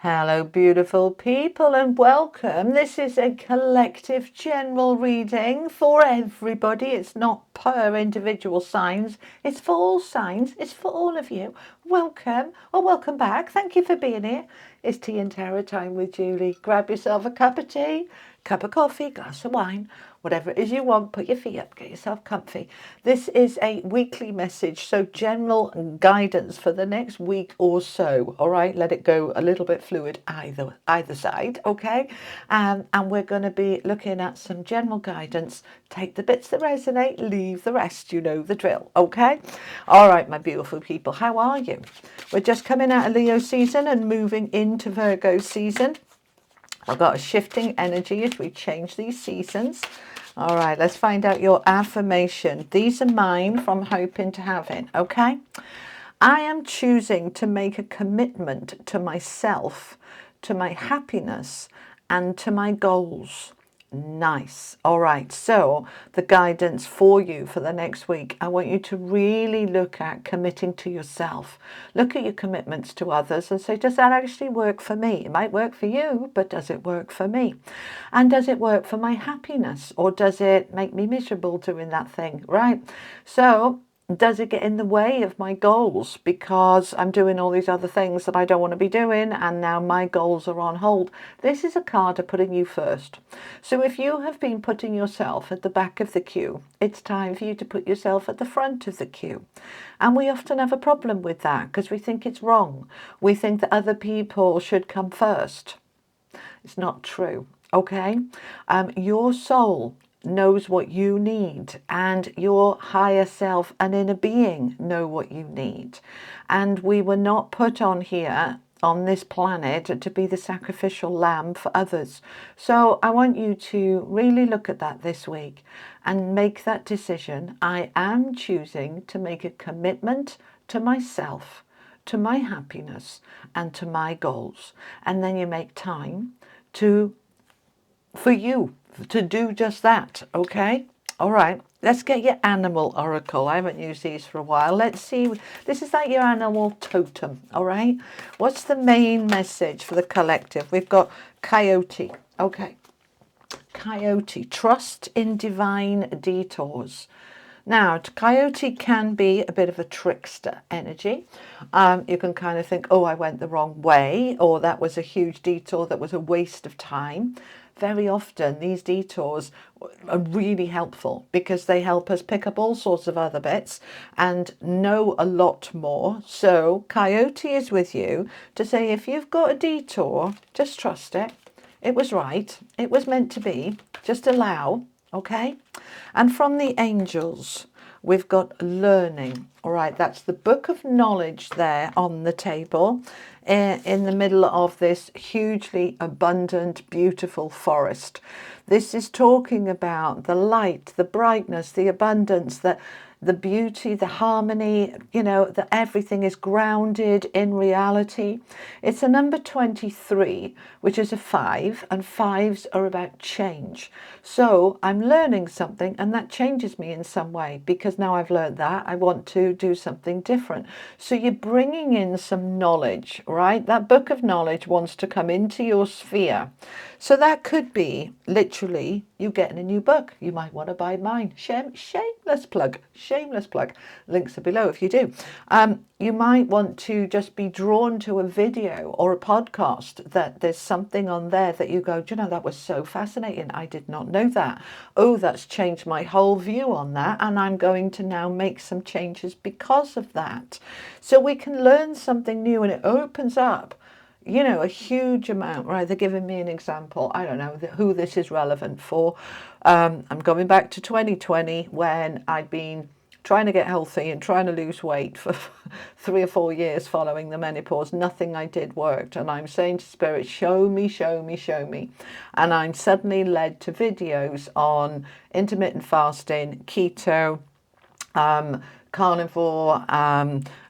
Hello, beautiful people, and welcome. This is a collective general reading for everybody. It's not per individual signs. It's for all signs. It's for all of you. Welcome or welcome back. Thank you for being here. It's tea and tarot time with Julie. Grab yourself a cup of tea, cup of coffee, glass of wine, whatever it is you want. Put your feet up, get yourself comfy. This is a weekly message, so general guidance for the next week or so. All right, let it go a little bit fluid either side, okay? And we're going to be looking at some general guidance. Take the bits that resonate, leave the rest. You know the drill, okay? All right, my beautiful people, how are you? We're just coming out of Leo season and moving into Virgo season. I've got a shifting energy as we change these seasons. All right, let's find out your affirmation. These are mine from Hoping to Having, okay? I am choosing to make a commitment to myself, to my happiness, and to my goals. Nice. All right, so the guidance for you for the next week, I want you to really look at committing to yourself. Look at your commitments to others and say, does that actually work for me? It might work for you, but does it work for me? And does it work for my happiness, or does it make me miserable doing that thing, right? So does it get in the way of my goals because I'm doing all these other things that I don't want to be doing, and now my goals are on hold? This is a card of putting you first. So if you have been putting yourself at the back of the queue, it's time for you to put yourself at the front of the queue. And we often have a problem with that because we think it's wrong. We think that other people should come first. It's not true, okay? Your soul knows what you need, and your higher self and inner being know what you need. And we were not put on here on this planet to be the sacrificial lamb for others. So I want you to really look at that this week and make that decision. I am choosing to make a commitment to myself, to my happiness, and to my goals. And then you make time for you to do just that, okay? All right, let's get your animal oracle. I haven't used these for a while. Let's see. This is like your animal totem, all right? What's the main message for the collective? We've got coyote. Okay. Coyote, trust in divine detours. Now, coyote can be a bit of a trickster energy. You can kind of think, oh, I went the wrong way, or that was a huge detour that was a waste of time. Very often these detours are really helpful because they help us pick up all sorts of other bits and know a lot more. So coyote is with you to say, if you've got a detour, just trust it. It was right. It was meant to be. Just allow. Okay. And from the angels, we've got learning. All right. That's the book of knowledge there on the table in the middle of this hugely abundant, beautiful forest. This is talking about the light, the brightness, the abundance, the beauty, the harmony, that everything is grounded in reality. It's a number 23, which is a 5, and 5s are about change. So I'm learning something, and that changes me in some way, because now I've learned that, I want to do something different. So you're bringing in some knowledge, right? That book of knowledge wants to come into your sphere. So that could be literally you getting a new book. You might want to buy mine. Shameless plug. Shameless plug. Links are below if you do. You might want to just be drawn to a video or a podcast that there's something on there that you go, do you know, that was so fascinating. I did not know that. Oh, that's changed my whole view on that. And I'm going to now make some changes because of that. So we can learn something new, and it opens up, a huge amount, right? They're giving me an example. I don't know who this is relevant for. I'm going back to 2020 when I'd been trying to get healthy and trying to lose weight for 3 or 4 years following the menopause. Nothing I did worked. And I'm saying to Spirit, show me, show me, show me. And I'm suddenly led to videos on intermittent fasting, keto, carnivore,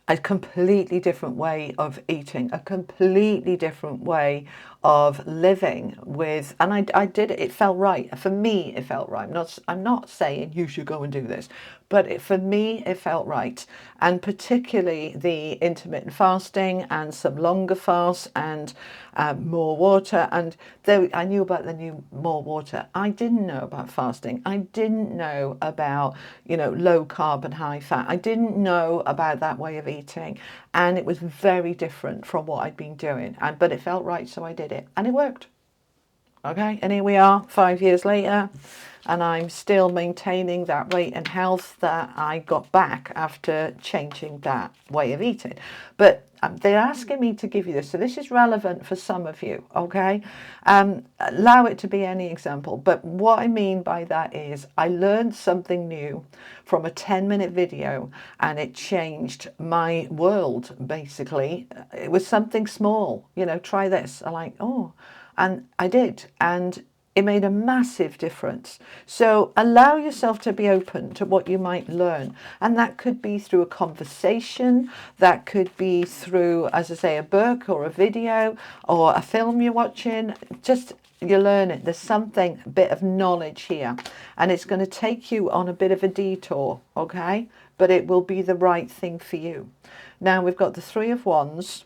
a completely different way of eating, a completely different way of living with, and I did it. It felt right for me. It felt right. I'm not saying you should go and do this, but for me it felt right. And particularly the intermittent fasting and some longer fasts and more water. And though I knew about the new more water, I didn't know about fasting. I didn't know about, low carb and high fat. I didn't know about that way of eating, and it was very different from what I'd been doing. But it felt right, so I did it, and it worked. Okay, and here we are 5 years later, and I'm still maintaining that weight and health that I got back after changing that way of eating. But they're asking me to give you this, so this is relevant for some of you, okay? Allow it to be any example, but what I mean by that is I learned something new from a 10-minute video, and it changed my world, basically. It was something small, try this. I'm like, oh. And I did, and it made a massive difference. So allow yourself to be open to what you might learn. And that could be through a conversation, that could be through, as I say, a book or a video or a film you're watching. Just you learn it. There's something, a bit of knowledge here, and it's going to take you on a bit of a detour, okay? But it will be the right thing for you. Now we've got the Three of Wands.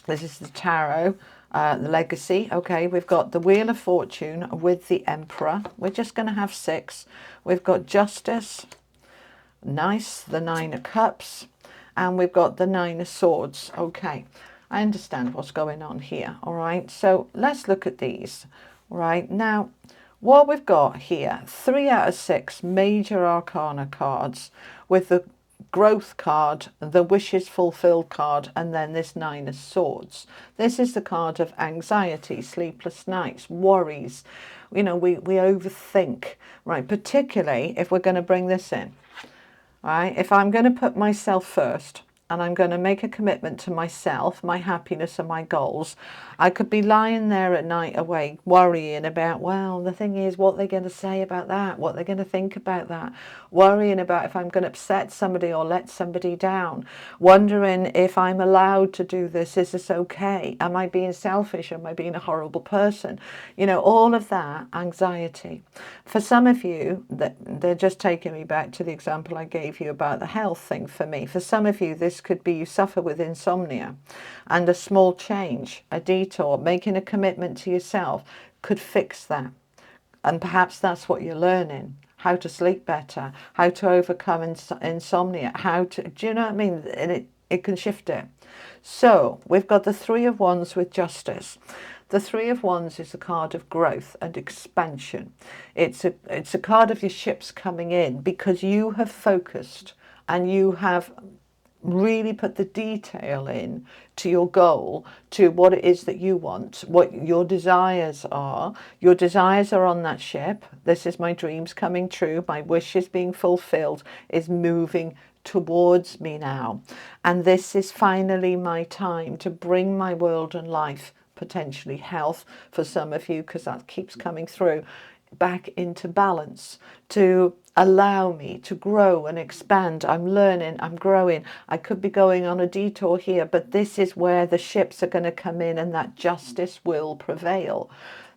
This is the tarot. The legacy. Okay, we've got the Wheel of Fortune with the Emperor. We're just going to have 6. We've got Justice. Nice. The 9 of Cups. And we've got the 9 of Swords. Okay, I understand what's going on here. All right, so let's look at these. All right, now what we've got here, 3 out of 6 major arcana cards with the growth card, the wishes fulfilled card, and then this 9 of Swords. This is the card of anxiety, sleepless nights, worries. We overthink, right? Particularly if we're going to bring this in, right? If I'm going to put myself first, and I'm going to make a commitment to myself, my happiness and my goals, I could be lying there at night awake worrying about, well, the thing is, what they're going to say about that, what they're going to think about that, worrying about if I'm going to upset somebody or let somebody down, wondering if I'm allowed to do this, is this okay, am I being selfish, am I being a horrible person, all of that anxiety. For some of you, they're just taking me back to the example I gave you about the health thing. For me, for some of you, this could be you suffer with insomnia, and a small change, a detour, making a commitment to yourself could fix that. And perhaps that's what you're learning, how to sleep better, how to overcome insomnia, do you know what I mean? And it can shift it. So we've got the Three of Wands with Justice. The Three of Wands is a card of growth and expansion. It's a card of your ships coming in because you have focused and you have really put the detail in to your goal, to what it is that you want, what your desires are. Your desires are on that ship. This is my dreams coming true. My wishes being fulfilled is moving towards me now. And this is finally my time to bring my world and life, potentially health for some of you, because that keeps coming through, back into balance, to allow me to grow and expand. I'm learning, I'm growing. I could be going on a detour here, but this is where the ships are going to come in, and that justice will prevail.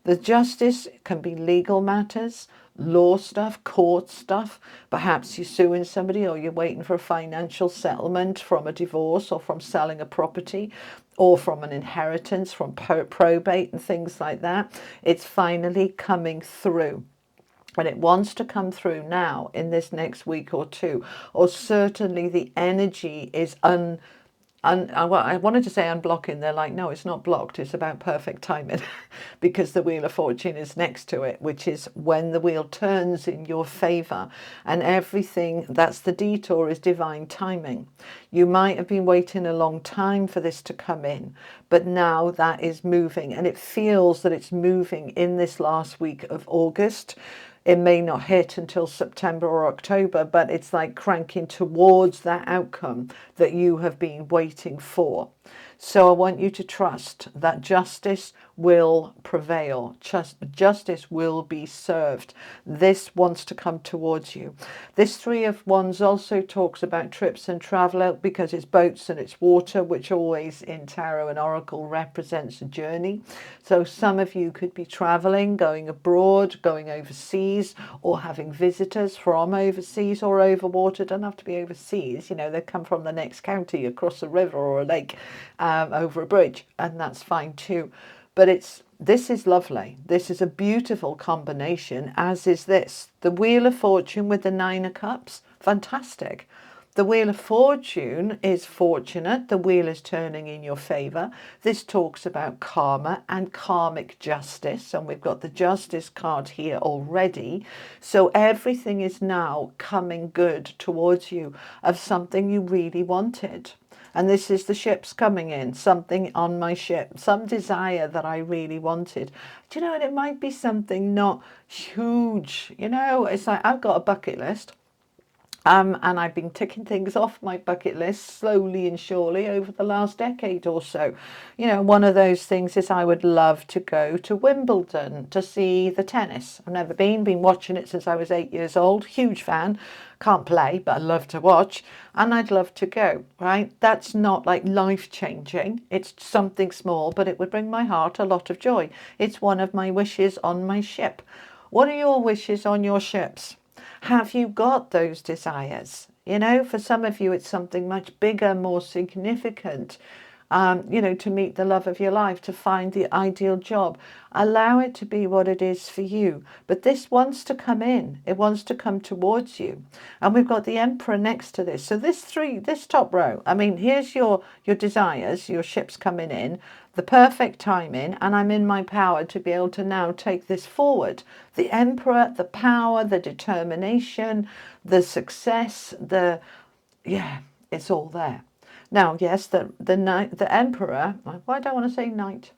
The justice can be legal matters, law stuff, court stuff. Perhaps you're suing somebody, or you're waiting for a financial settlement from a divorce or from selling a property or from an inheritance, from probate and things like that. It's finally coming through. And it wants to come through now in this next week or two, or certainly the energy is I wanted to say unblocking. They're like, no, it's not blocked. It's about perfect timing because the Wheel of Fortune is next to it, which is when the wheel turns in your favor, and everything that's the detour is divine timing. You might have been waiting a long time for this to come in, but now that is moving, and it feels that it's moving in this last week of August. It may not hit until September or October, but it's like cranking towards that outcome that you have been waiting for. So I want you to trust that justice will prevail. Justice will be served. This wants to come towards you. This Three of Wands also talks about trips and travel, because it's boats and it's water, which always in tarot and oracle represents a journey. So some of you could be traveling, going abroad, going overseas, or having visitors from overseas or over water. Don't have to be overseas, you know, they come from the next county, across a river or a lake, over a bridge, and that's fine too. But this is lovely. This is a beautiful combination, as is this. The Wheel of Fortune with the Nine of Cups. Fantastic. The Wheel of Fortune is fortunate. The wheel is turning in your favour. This talks about karma and karmic justice. And we've got the Justice card here already. So everything is now coming good towards you, of something you really wanted. And this is the ships coming in, something on my ship, some desire that I really wanted. Do you know, and it might be something not huge, you know, it's like I've got a bucket list. And I've been ticking things off my bucket list slowly and surely over the last decade or so. You know, one of those things is I would love to go to Wimbledon to see the tennis. I've never been watching it since I was 8 years old. Huge fan. Can't play, but I love to watch. And I'd love to go, right? That's not like life-changing. It's something small, but it would bring my heart a lot of joy. It's one of my wishes on my ship. What are your wishes on your ships? Have you got those desires? You know, for some of you, it's something much bigger, more significant, you know, to meet the love of your life, to find the ideal job. Allow it to be what it is for you. But this wants to come in. It wants to come towards you. And we've got the Emperor next to this. So this top row, I mean, here's your desires, your ships coming in, the perfect timing, and I'm in my power to be able to now take this forward. The Emperor, the power, the determination, the success, yeah, it's all there. Now, yes, the Emperor, why do I want to say knight?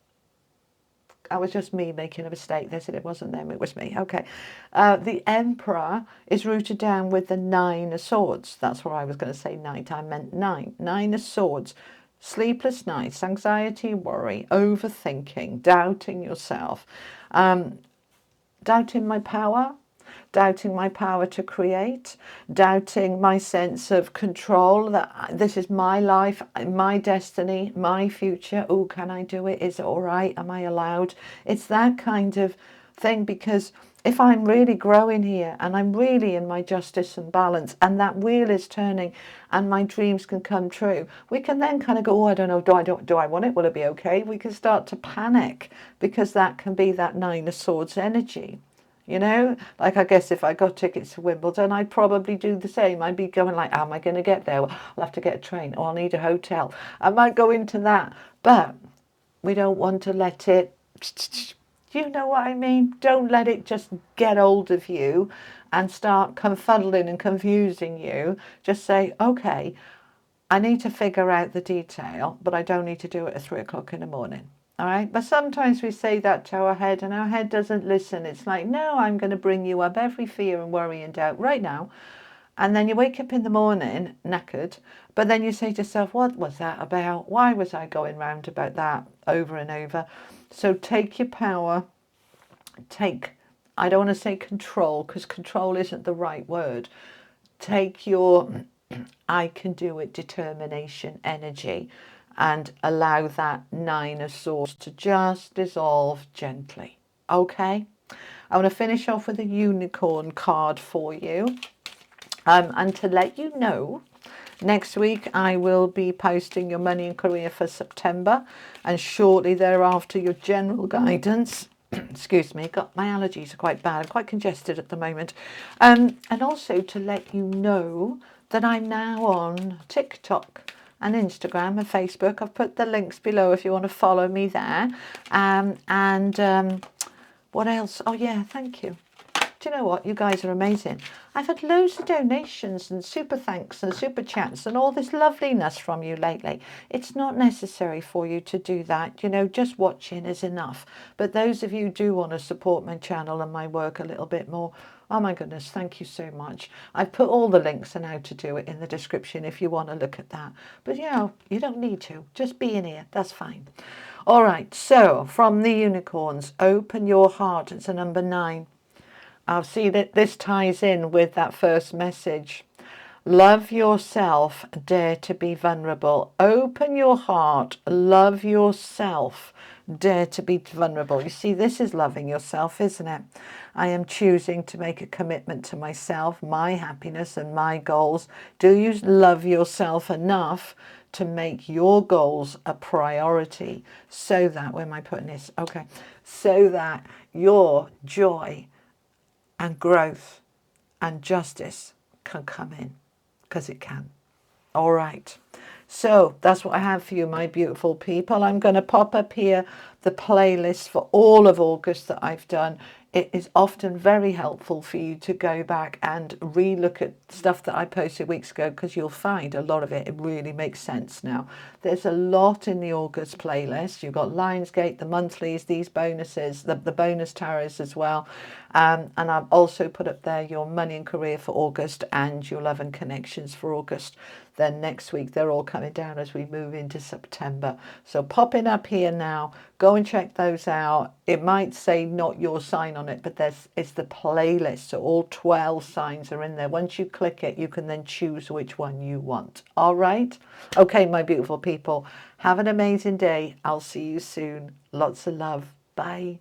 That was just me making a mistake. They said it wasn't them, it was me. Okay. The Emperor is rooted down with the Nine of Swords. That's where I was going to say knight. I meant nine. Nine of Swords. Sleepless nights, anxiety, worry, overthinking, doubting yourself, doubting my power, doubting my power to create, doubting my sense of control, that this is my life, my destiny, my future. Oh, can I do it? Is it all right? Am I allowed? It's that kind of thing, because if I'm really growing here and I'm really in my justice and balance, and that wheel is turning and my dreams can come true, we can then kind of go, oh, I don't know, do I want it? Will it be okay? We can start to panic, because that can be that Nine of Swords energy. You know, like, I guess if I got tickets to Wimbledon, I'd probably do the same. I'd be going like, how am I going to get there? Well, I'll have to get a train, or I'll need a hotel. I might go into that, but we don't want to let it, you know what I mean? Don't let it just get hold of you and start confuddling and confusing you. Just say, okay, I need to figure out the detail, but I don't need to do it at 3 o'clock in the morning. All right. But sometimes we say that to our head, and our head doesn't listen. It's like, no, I'm going to bring you up every fear and worry and doubt right now. And then you wake up in the morning knackered, but then you say to yourself, what was that about? Why was I going round about that over and over? So take your power, I don't want to say control, because control isn't the right word. Take your I can do it determination energy, and allow that Nine of Swords to just dissolve gently. Okay, I want to finish off with a unicorn card for you, and to let you know, next week I will be posting your money and career for September, and shortly thereafter your general guidance. Excuse me, my allergies are quite bad. I'm quite congested at the moment. And also to let you know that I'm now on TikTok and Instagram and Facebook. I've put the links below if you want to follow me there. What else? Oh yeah, thank you. Do you know what? You guys are amazing. I've had loads of donations and super thanks and super chats and all this loveliness from you lately. It's not necessary for you to do that. You know, just watching is enough. But those of you who do want to support my channel and my work a little bit more, oh my goodness, thank you so much. I've put all the links and how to do it in the description if you want to look at that. But you know, you don't need to. Just be in here. That's fine. All right, so from the unicorns, open your heart. It's a number 9. I'll see that this ties in with that first message. Love yourself, dare to be vulnerable. Open your heart, love yourself, dare to be vulnerable. You see, this is loving yourself, isn't it? I am choosing to make a commitment to myself, my happiness and my goals. Do you love yourself enough to make your goals a priority so that, where am I putting this? Okay, so that your joy and growth and justice can come in, because it can. All right, so that's what I have for you, my beautiful people. I'm going to pop up here the playlist for all of August that I've done. It is often very helpful for you to go back and re-look at stuff that I posted weeks ago, because you'll find a lot of it really makes sense now. There's a lot in the August playlist. You've got Lionsgate, the monthlies, these bonuses, the bonus tarots as well. And I've also put up there your money and career for August and your love and connections for August. Then next week, they're all coming down as we move into September. So popping up here now, go and check those out. It might say not your sign on it, but it's the playlist. So all 12 signs are in there. Once you click it, you can then choose which one you want. All right. Okay, my beautiful people, have an amazing day. I'll see you soon. Lots of love. Bye.